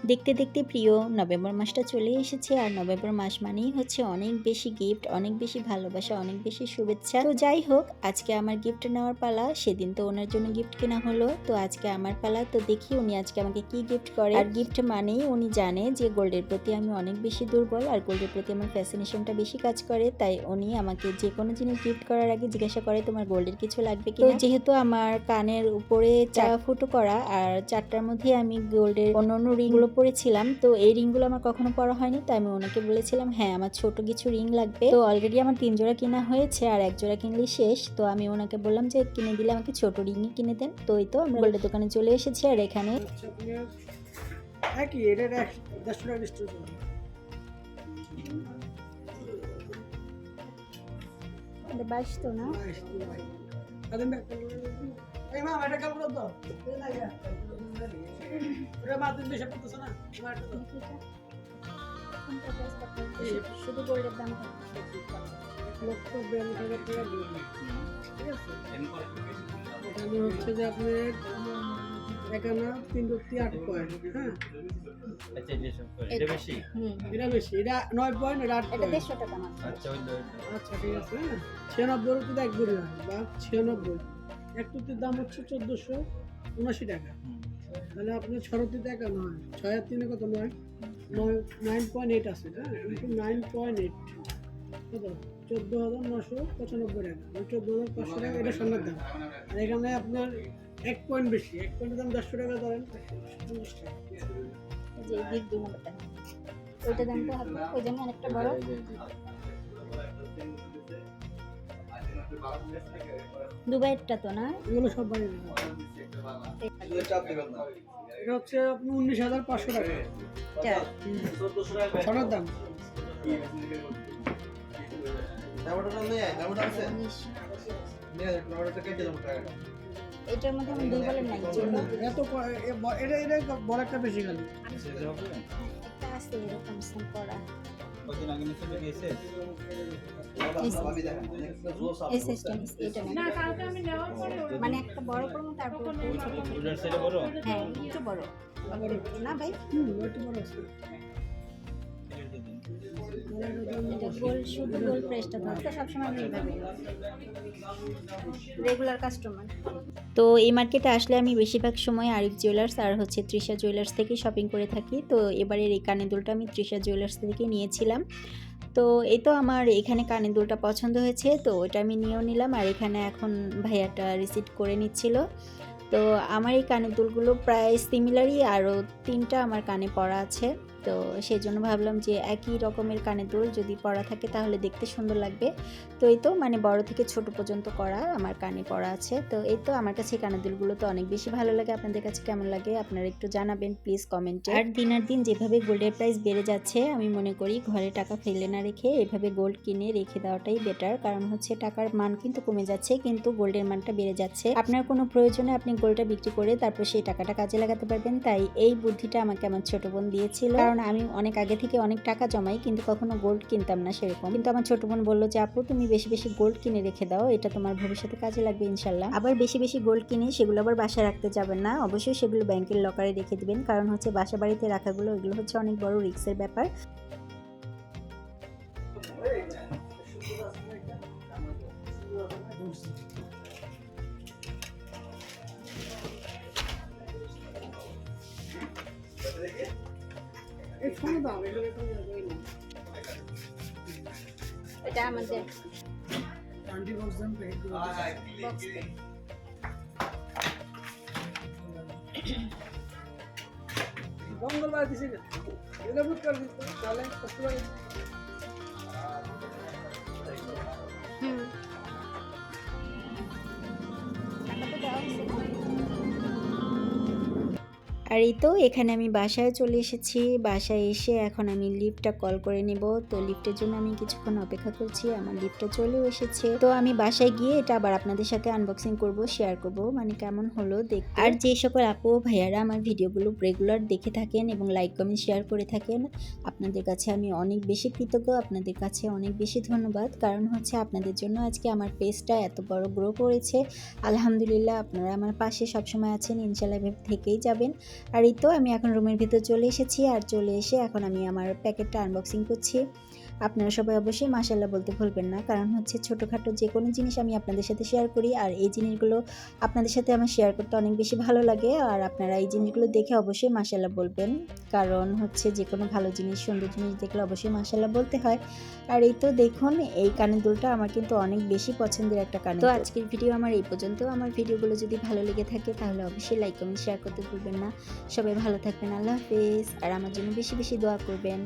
দেখতে দেখতে প্রিয় নভেম্বর মাসটা চলে এসেছে, আর নভেম্বর মাস মানেই হচ্ছে অনেক বেশি গিফট, অনেক বেশি ভালোবাসা, অনেক বেশি শুভেচ্ছা। তো যাই হোক, আজকে আমার গিফট নেওয়ার পালা। সেদিন তো ওনার জন্য গিফট কেনা হলো, তো আজকে আমার পালা। তো দেখি উনি আজকে আমাকে কি গিফট করে। আর গিফট মানেই উনি জানে যে গোল্ডের প্রতি আমি অনেক বেশি দুর্বল, আর গোল্ডের প্রতি আমার ফ্যাসিনেশনটা বেশি কাজ করে। তাই উনি আমাকে যে কোনো জিনিস গিফট করার আগে জিজ্ঞাসা করে তোমার গোল্ডের কিছু লাগবে কি। তো যেহেতু আমার কানের উপরে 4 ফুটো করা, আর 4টার মধ্যে আমি গোল্ডের অন্য রিংগুলো পরেছিলাম, তো এই রিংগুলো আমার কখনো পরা হয়নি। তাই আমি ওনাকে বলেছিলাম হ্যাঁ আমার ছোট কিছু রিং লাগবে। তো অলরেডি আমার 3 জোড়া কেনা হয়েছে, আর 1 জোড়া কিনলে শেষ। তো আমি ওনাকে বললাম যে কিনে দিলে আমাকে ছোট রিংই কিনে দেন। তো এই তো আমরা গোল্ডের দোকানে চলে এসেছি, আর এখানে বাইশ তো না শুধু গোল্ডের দাম হচ্ছে যে আপনার 51 3 পয়েন্ট। হ্যাঁ এটা বেশি, এটা 9 পয়েন্ট, এটা 8 পয়েন্ট। 150 টাকা মাত্র। আচ্ছা ঠিক আছে। 96 রুপিতে 1 ভরি হয় বা 96। এক টুটির দাম হচ্ছে 1479 টাকা। তাহলে আপনার 6 রুপিতে 51 হয়, 6 আর 3 কত? 9.8 আছে। হ্যাঁ 9.8 কত? 14,995 টাকা, 14,500 টাকা এটা স্বর্ণের দাম। আর এখানে আপনার 1 পয়েন্ট বেশি, 1 পয়েন্টের দাম 150 টাকা ধরেন, 50 টাকা। যে বিগ দুমটা ওইটা দামটা হবে, ওই জন্য অনেকটা বড়। দুবাইয়েরটা তো না, এগুলো সব বাইরে। এটা হচ্ছে আপনার 19,500 টাকা স্বর্ণের দাম। এটার মধ্যে আমি দুই বলের নাই, এত এটা এটা বড় একটা বেশি খালি একটা আছে এরকম সেম করা। মানে একটা বড় করবো, তারপর হ্যাঁ একটু বড় না ভাই, একটু বড় আছে। গোল্ড শুধু গোল্ড প্রেসটা তো সবসময় আমি রেগুলার কাস্টমার। তো এই মার্কেটে আসলে আমি বেশিরভাগ সময় আরিফ জুয়েলার্স আর হচ্ছে তৃষা জুয়েলার্স থেকে শপিং করে থাকি। তো এবারের এই কানের দুলটা আমি তৃষা জুয়েলার্স থেকে নিয়েছিলাম। তো এই তো আমার এখানে কানের দুলটা পছন্দ হয়েছে, তো ওটা আমি নিয়েও নিলাম। আর এখানে এখন ভাইয়াটা রিসিট করে নিচ্ছিল। তো আমার এই কানের দুলগুলো প্রায় সিমিলারই, আরও 3টা আমার কানে পরা আছে। তো সেই জন্য ভাবলাম যে একই রকমের কানের দুল যদি পরা থাকে তাহলে দেখতে সুন্দর লাগবে। তো এই তো মানে বড় থেকে ছোট পর্যন্ত করা আমার কানে পরা আছে। তো এই তো আমার কাছে কানের দুলগুলো তো অনেক বেশি ভালো লাগে। আপনাদের কাছে কেমন লাগে আপনারা একটু জানাবেন প্লিজ কমেন্টে। আর দিনের দিন যেভাবে গোল্ডের প্রাইস বেড়ে যাচ্ছে, আমি মনে করি ঘরে টাকা ফেলে না রেখে এভাবে গোল্ড কিনে রেখে দেওয়াটাই বেটার। কারণ হচ্ছে টাকার মান কিন্তু কমে যাচ্ছে, কিন্তু গোল্ডের মানটা বেড়ে যাচ্ছে। আপনার কোনো প্রয়োজনে আপনি গোল্ডটা বিক্রি করে তারপর সেই টাকাটা কাজে লাগাতে পারবেন। তাই এই বুদ্ধিটা আমাকে আমার ছোট বোন দিয়েছিল। কারণ আমি অনেক আগে থেকে অনেক টাকা জমাই, কিন্তু কখনো গোল্ড কিনতাম না সেরকম। কিন্তু আমার ছোট বোন বললো যে আপু তুমি বেশি বেশি গোল্ড কিনে রেখে দাও, এটা তোমার ভবিষ্যতে কাজে লাগবে ইনশাল্লাহ। আবার বেশি বেশি গোল্ড কিনে সেগুলো আবার বাসায় রাখতে যাবেন না, অবশ্যই সেগুলো ব্যাংকের লকারে রেখে দিবেন। কারণ হচ্ছে বাসা বাড়িতে রাখাগুলো এগুলো হচ্ছে অনেক বড় রিস্কের ব্যাপার। এটা আমাদের মঙ্গলবার দিছি না, এটা বুক করে দিতে তাহলে কষ্টবার। আর এই তো এখানে আমি বাসায় চলে এসেছি। বাসায় এসে এখন আমি লিফটটা কল করে নেব। তো লিফটের জন্য আমি কিছুক্ষণ অপেক্ষা করছি, আমার লিফটটা চলেও এসেছে। তো আমি বাসায় গিয়ে এটা আবার আপনাদের সাথে আনবক্সিং করব, শেয়ার করব, মানে কেমন হলো দেখতে। আর যে সকল আপু ভাইয়ারা আমার ভিডিওগুলো রেগুলার দেখে থাকেন এবং লাইক কমেন্ট শেয়ার করে থাকেন, আপনাদের কাছে আমি অনেক বেশি কৃতজ্ঞ, আপনাদের কাছে অনেক বেশি ধন্যবাদ। কারণ হচ্ছে আপনাদের জন্য আজকে আমার পেজটা এত বড় গ্রো করেছে। আলহামদুলিল্লাহ, আপনারা আমার পাশে সবসময় আছেন, ইনশাল্লাহ থেকেই যাবেন। আর এই তো আমি এখন রুমের ভিতর চলে এসেছি, আর চলে এসে এখন আমি আমার প্যাকেটটা আনবক্সিং করছি। আপনারা সবাই অবশ্যই মাশাআল্লাহ বলতে ভুলবেন না, কারণ হচ্ছে ছোটোখাটো যে কোনো জিনিস আমি আপনাদের সাথে শেয়ার করি, আর এই জিনিসগুলো আপনাদের সাথে আমার শেয়ার করতে অনেক বেশি ভালো লাগে। আর আপনারা এই জিনিসগুলো দেখে অবশ্যই মাশাআল্লাহ বলবেন, কারণ হচ্ছে যে কোনো ভালো জিনিস, সুন্দর জিনিস দেখলে অবশ্যই মাশাআল্লাহ বলতে হয়। আর এই তো দেখুন, এই কানের দুলটা আমার কিন্তু অনেক বেশি পছন্দের একটা কানের দুল। তো আজকের ভিডিও আমার এই পর্যন্ত। আমার ভিডিওগুলো যদি ভালো লেগে থাকে তাহলে অবশ্যই লাইক কমেন্ট শেয়ার করতে ভুলবেন না। সবাই ভালো থাকবেন, আল্লাহ হাফেজ। আর আমার জন্য বেশি বেশি দোয়া করবেন।